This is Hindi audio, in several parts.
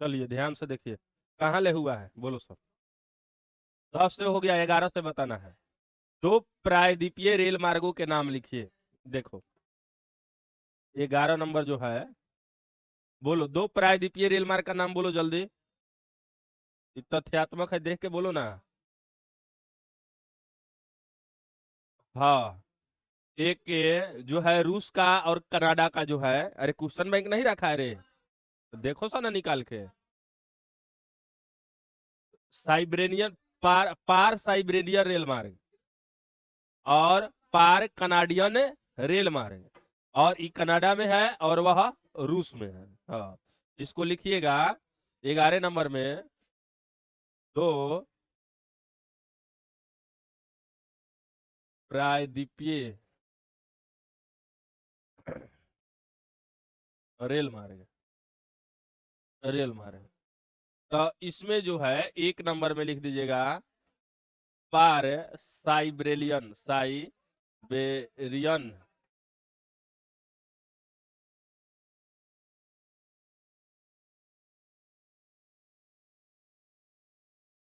चलिए ध्यान से देखिए, कहाँ ले हुआ है बोलो सब। 10 से हो गया, 11 से बताना है। दो प्रायद्वीपीय रेल मार्गों के नाम लिखिए। देखो 11 नंबर जो है, बोलो दो प्रायद्वीपीय रेल मार्ग का नाम बोलो जल्दी। ये तथ्यात्मक है, देख के बोलो ना। हाँ, एक ये जो है रूस का और कनाडा का जो है, अरे क्वेश्चन बैंक नहीं रखा है रे, तो देखो सा ना निकाल के। साइब्रेनियन, पार साइब्रेनियन रेल मार्ग और पार कनाडियन रेल मार्ग, और ये कनाडा में है और वह रूस में है। हाँ, इसको लिखिएगा 11 नंबर में। दो प्रायद्वीपीय रेल मार्ग, रेल मार्ग, तो इसमें जो है 1 नंबर में लिख दीजिएगा पार साइब्रेलियन, साइबेरियन,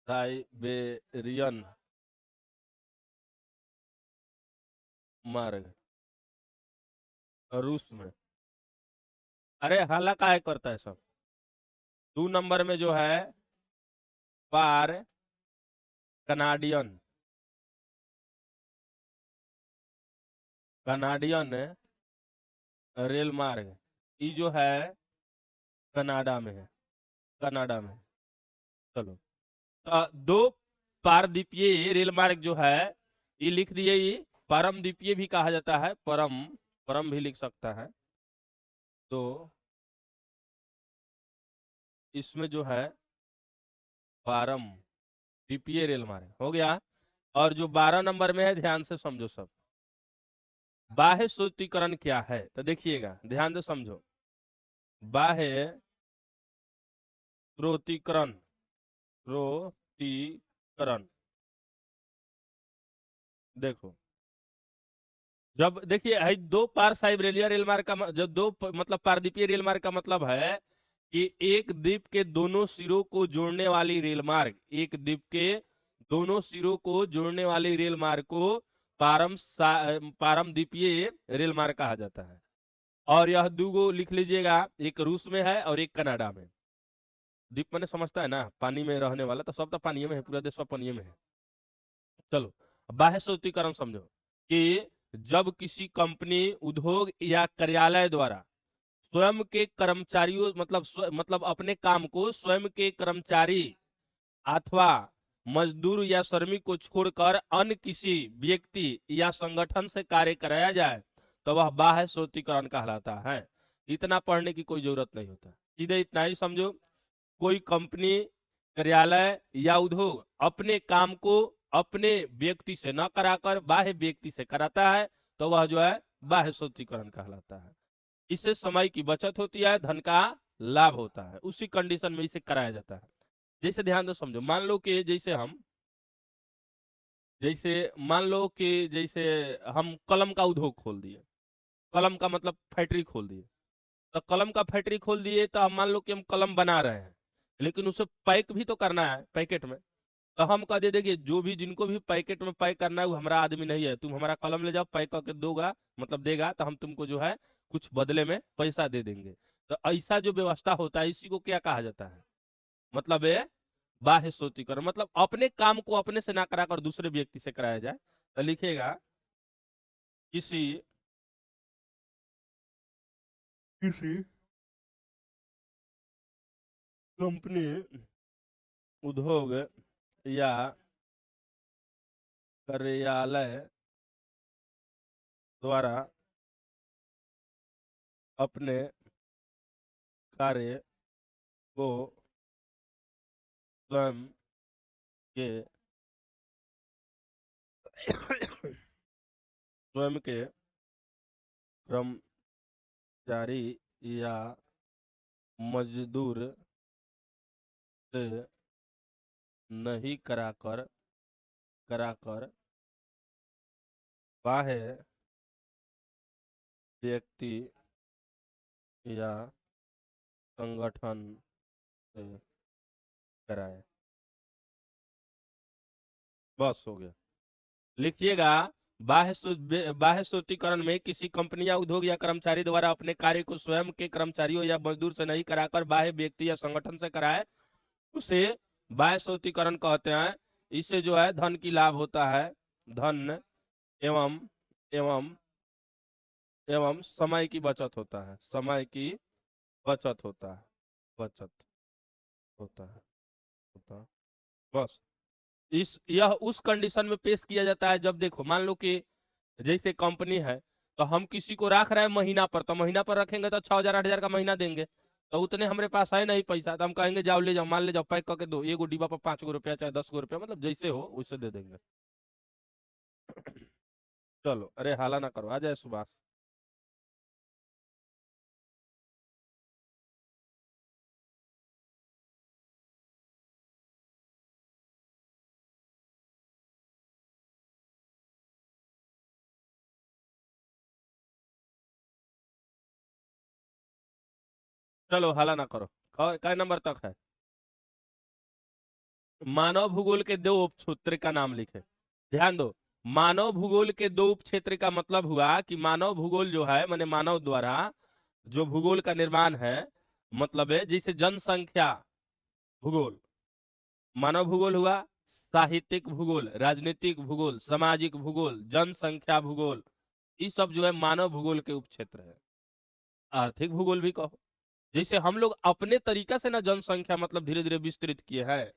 साइबेरियन मार्ग रूस में। अरे हाला काहे करता है सब। 2 नंबर में जो है पार कनाडियन, कनाडियन रेल मार्ग, ये जो है कनाडा में है, कनाडा में। चलो, दो पारद्वीपीय रेल मार्ग जो है, ये लिख दिए। ये परम द्वीपीय भी कहा जाता है, परम, परम भी लिख सकता है। तो इसमें जो है पारम द्वीपीय रेल मार्ग हो गया। और जो 12 नंबर में है, ध्यान से समझो सब। बाह्य सूत्रीकरण क्या है, तो देखिएगा ध्यान से समझो। बाह्य स्रोतीकरण, स्रोतीकरण, देखो जब देखिए है दो पार साइबेरिया रेल मार्ग का जब मतलब पारदीपीय रेल मार्ग का मतलब है कि एक द्वीप के दोनों सिरों को जोड़ने वाली रेल मार्ग, एक द्वीप के दोनों सिरों को जोड़ने वाली रेल मार्ग को पारम द्वीपीय रेल मार्ग कहा जाता है। और यह दूगो लिख लीजिएगा, एक रूस में है और एक कनाडा में। द्वीप मैंने समझता है ना, पानी में रहने वाला, तो सब तो पानी में है, पूरा देश सब पानी में है। चलो, बाह्य सूत्रीकरण समझो कि जब किसी कंपनी, उद्योग या कार्यालय द्वारा स्वयं के कर्मचारियों मतलब मतलब अपने काम को स्वयं के कर्मचारी अथवा मजदूर या श्रमिक को छोड़कर अन्य किसी व्यक्ति या संगठन से कार्य कराया जाए, तो वह बाह्य सूत्रीकरण कहलाता है। इतना पढ़ने की कोई जरूरत नहीं होता, सीधे इतना ही समझो। कोई कंपनी, कार्यालय या उद्योग अपने काम को अपने व्यक्ति से न कराकर बाह्य व्यक्ति से कराता है, तो वह जो है बाह्य सूत्रीकरण कहलाता है। इससे समय की बचत होती है, धन का लाभ होता है, उसी कंडीशन में इसे कराया जाता है। जैसे ध्यान से समझो, मान लो कि जैसे मान लो कि जैसे हम कलम का उद्योग खोल दिए, कलम का मतलब फैक्ट्री खोल दिए। तो कलम का फैक्ट्री खोल दिए, तो हम मान लो कि हम कलम बना रहे हैं, लेकिन उसे पैक भी तो करना है पैकेट में। तो हम कह दे देखिए, जो भी जिनको भी पैकेट में पैक करना है वो हमारा आदमी नहीं है, तुम हमारा कलम ले जाओ, पैक करके दोगा, मतलब देगा, तो हम तुमको जो है कुछ बदले में पैसा दे देंगे। तो ऐसा जो व्यवस्था होता है, इसी को क्या कहा जाता है, मतलब ये बाह्य सूत्रीकरण, मतलब अपने काम को अपने से ना कराकर दूसरे व्यक्ति से कराया जाए। तो लिखिएगा किसी किसी कंपनी, उद्योग या कार्यालय द्वारा अपने कार्य को स्वयं के स्वयं के कर्मचारी या मजदूर से नहीं कराकर बाह्य व्यक्ति या संगठन कराए। बस हो गया। लिखिएगा, बाह्य सूत्रीकरण में किसी कंपनी या उद्योग या कर्मचारी द्वारा अपने कार्य को स्वयं के कर्मचारियों या मजदूर से नहीं कराकर बाह्य व्यक्ति या संगठन से कराए, उसे बाह्य सूत्रीकरण कहते हैं। इससे जो है धन की लाभ होता है, धन एवं एवं एवं समय की बचत होता है, समय की बचत होता है, बचत होता है, होता है। बस यह उस कंडीशन में पेश किया जाता है जब देखो मान लो कि जैसे कंपनी है, तो हम किसी को रख रहे हैं महीना पर, तो महीना पर रखेंगे तो 6,000 8,000 का महीना देंगे, तो उतने हमारे पास है नहीं पैसा, तो हम कहेंगे जाओ ले जाओ, मान ले जाओ, पैक करके दो, एगो डिब्बा पर 5 गो रुपया चाहे 10 गो रुपया, मतलब जैसे हो उससे दे देंगे। चलो, अरे हाला ना करो, आ जाए सुभाष। चलो हाला ना करो। काय नंबर तक है? मानव भूगोल के दो उपक्षेत्र का नाम लिखे। ध्यान दो, मानव भूगोल के दो उपक्षेत्र का मतलब हुआ कि मानव भूगोल जो है माने मानव द्वारा जो भूगोल का निर्माण है, मतलब है जैसे जनसंख्या भूगोल, मानव भूगोल हुआ, साहित्यिक भूगोल, राजनीतिक भूगोल, सामाजिक भूगोल, जनसंख्या भूगोल, ये सब जो है मानव भूगोल के उपक्षेत्र है। आर्थिक भूगोल भी कहो, जैसे हम लोग अपने तरीका से ना जनसंख्या मतलब धीरे धीरे विस्तृत किए हैं,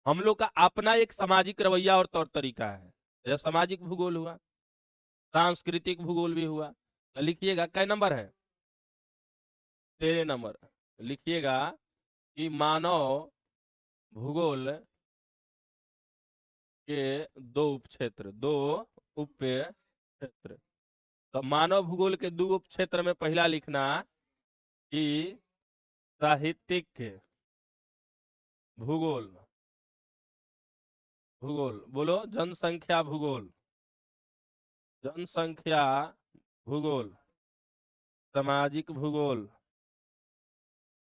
हम लोग का अपना एक सामाजिक रवैया और तौर तरीका है, यह सामाजिक भूगोल हुआ। सांस्कृतिक भूगोल भी हुआ। तो लिखिएगा कै नंबर है? 13 नंबर। लिखिएगा कि मानव भूगोल के दो उपक्षेत्र, दो उप क्षेत्र। तो मानव भूगोल के दो उपक्षेत्र में पहला लिखना कि साहित्यिक भूगोल, भूगोल बोलो, जनसंख्या भूगोल, जनसंख्या भूगोल, सामाजिक भूगोल,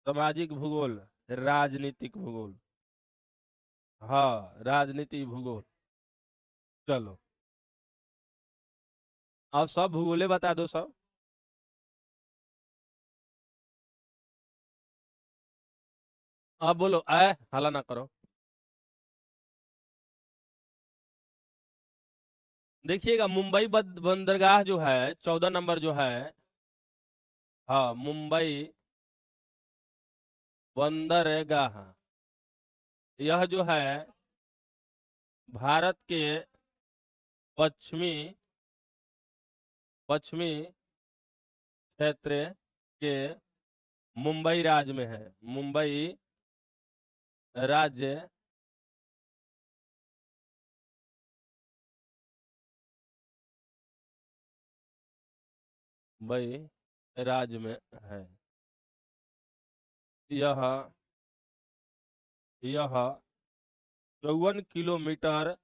सामाजिक भूगोल, राजनीतिक भूगोल, हाँ राजनीति भूगोल। चलो, अब सब भूगोले बता दो सब। अब बोलो, हला ना करो। देखिएगा, मुंबई बंदरगाह जो है 14 नंबर जो है, हाँ मुंबई बंदरगाह, यह जो है भारत के पश्चिमी पश्चिमी क्षेत्र के मुंबई राज्य में है, मुंबई राज्य मुंबई राज्य में है। यह यह 54 किलोमीटर,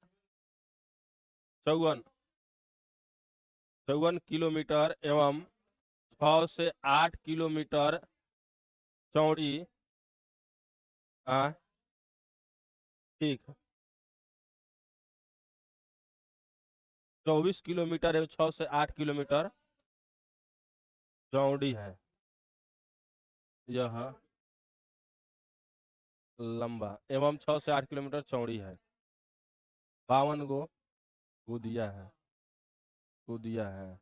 54 54 किलोमीटर एवं 6 से 8 किलोमीटर चौड़ी, ठीक, 24 किलोमीटर एवं 6 से 8 किलोमीटर चौड़ी है। यह लंबा एवं 6 से 8 किलोमीटर चौड़ी है। 52 गो कूदिया है, कूदिया है।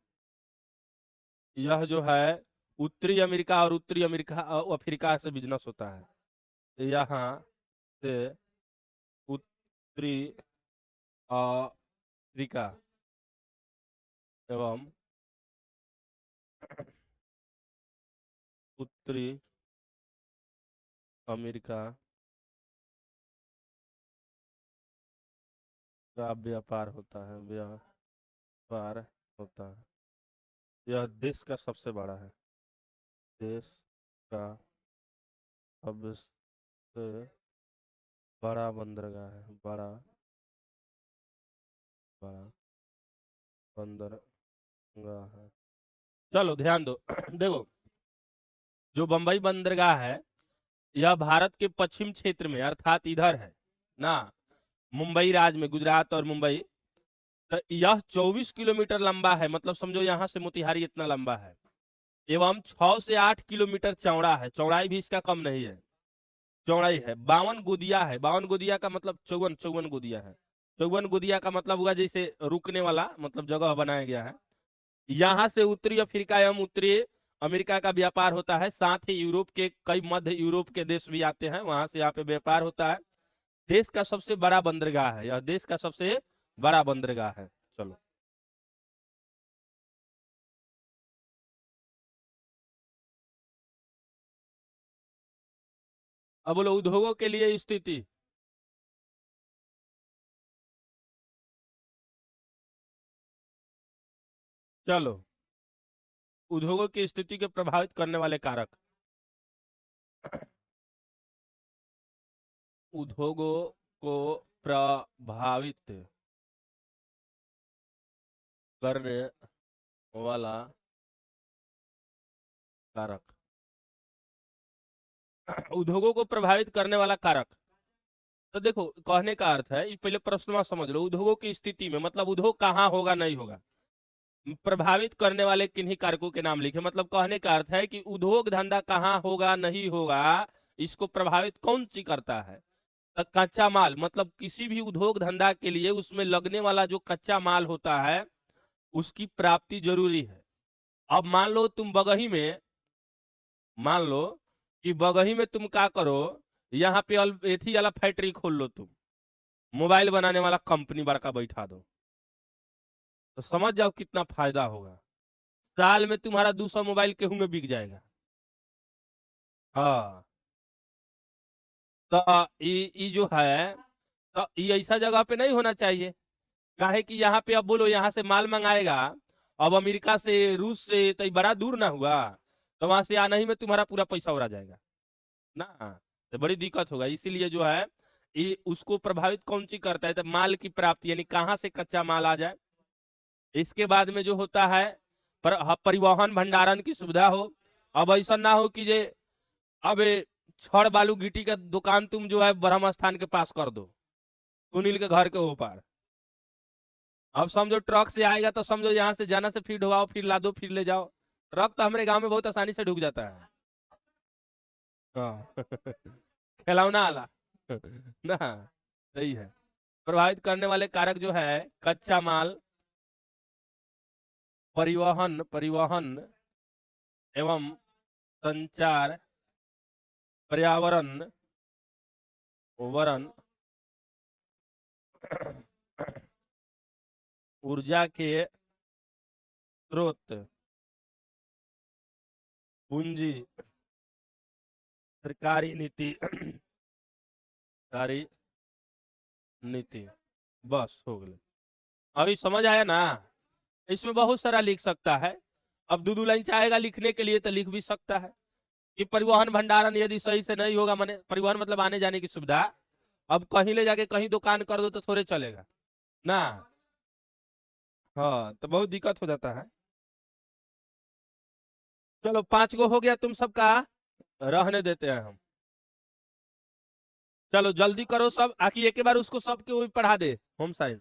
यह जो है उत्तरी अमेरिका और उत्तरी अमेरिका अफ्रीका से बिजनेस होता है। यहाँ से उत्तरी अफ्रीका एवं उत्तरी अमेरिका का व्यापार होता है, व्यापार होता है। यह देश का सबसे बड़ा है, देश का सबसे बड़ा बंदरगाह है, बड़ा बड़ा बंदरगाह है। चलो ध्यान दो। देखो, जो बंबई बंदरगाह है यह भारत के पश्चिम क्षेत्र में अर्थात इधर है ना, मुंबई राज्य में, गुजरात और मुंबई। तो यह 24 किलोमीटर लंबा है, मतलब समझो यहाँ से मोतिहारी इतना लंबा है, एवं 6 से 8 किलोमीटर चौड़ा है। चौड़ाई भी इसका कम नहीं है, चौड़ाई है। 52 गोदिया है, 52 गोदिया का मतलब 54 गोदिया है। 54 गोदिया का मतलब हुआ जैसे रुकने वाला, मतलब जगह बनाया गया है। यहाँ से उत्तरी अफ्रीका एवं उत्तरी अमेरिका का व्यापार होता है, साथ ही यूरोप के कई मध्य यूरोप के देश भी आते हैं, वहां से यहाँ पे व्यापार होता है। देश का सबसे बड़ा बंदरगाह है, यह देश का सबसे बड़ा बंदरगाह है। चलो, अब बोलो उद्योगों के लिए स्थिति। चलो, उद्योगों की स्थिति के प्रभावित करने वाले कारक। उद्योगों को प्रभावित करने वाला कारक। उद्योगों को प्रभावित करने वाला कारक, तो देखो कहने का अर्थ है, ये पहले प्रश्न में समझ लो। उद्योगों की स्थिति में मतलब उद्योग कहाँ होगा नहीं होगा, प्रभावित करने वाले किन्हीं कारकों के नाम लिखे। मतलब कहने का अर्थ है कि उद्योग धंधा कहाँ होगा नहीं होगा, इसको प्रभावित कौन सी करता है। तो कच्चा माल, मतलब किसी भी उद्योग धंधा के लिए उसमें लगने वाला जो कच्चा माल होता है उसकी प्राप्ति जरूरी है। अब मान लो तुम बगही में, मान लो कि बगही में तुम क्या करो, यहाँ पे एथी वाला फैक्ट्री खोल लो, तुम मोबाइल बनाने वाला कंपनी बड़का बैठा दो, तो समझ जाओ कितना फायदा होगा। साल में तुम्हारा 200 मोबाइल गेहूं में बिक जाएगा। हाँ, तो ये जो है, तो ये ऐसा जगह पे नहीं होना चाहिए। काहे कि यहाँ पे अब बोलो यहाँ से माल मंगाएगा, अब अमेरिका से रूस से, तो ये बड़ा दूर ना हुआ, तो वहां से आना ही में तुम्हारा पूरा पैसा उड़ा जाएगा ना, तो बड़ी दिक्कत होगा। इसीलिए जो है ये उसको प्रभावित कौन सी करता है, तो माल की प्राप्ति, यानी कहाँ से कच्चा माल आ जाए। इसके बाद में जो होता है परिवहन भंडारण की सुविधा हो। अब ऐसा ना हो कि जे अब छड़ बालू गिट्टी का दुकान तुम जो है ब्रह्म स्थान के पास कर दो, सुनील के घर के ऊपर। अब समझो ट्रक से आएगा तो समझो यहाँ से जाना से फिर ढोवाओ, फिर लादो, फिर ले जाओ। ट्रक तो हमारे गांव में बहुत आसानी से ढुक जाता है। हाँ खिलौना वाला ना, सही है। प्रभावित करने वाले कारक जो है कच्चा माल, परिवहन परिवहन एवं संचार, पर्यावरण वरण, ऊर्जा के स्रोत, पूंजी, सरकारी नीति सरकारी नीति, बस हो गए। अभी समझ आया ना। इसमें बहुत सारा लिख सकता है। अब दो लाइन चाहेगा लिखने के लिए तो लिख भी सकता है कि परिवहन भंडारण यदि सही से नहीं होगा, माने परिवहन मतलब आने जाने की सुविधा, अब कहीं ले जाके कहीं दुकान कर दो तो थोड़े चलेगा ना। हाँ, तो बहुत दिक्कत हो जाता है। चलो 5 गो हो गया तुम सबका, रहने देते हैं हम। चलो जल्दी करो सब, आखिर एक बार उसको सबके वो भी पढ़ा दे, होम साइंस।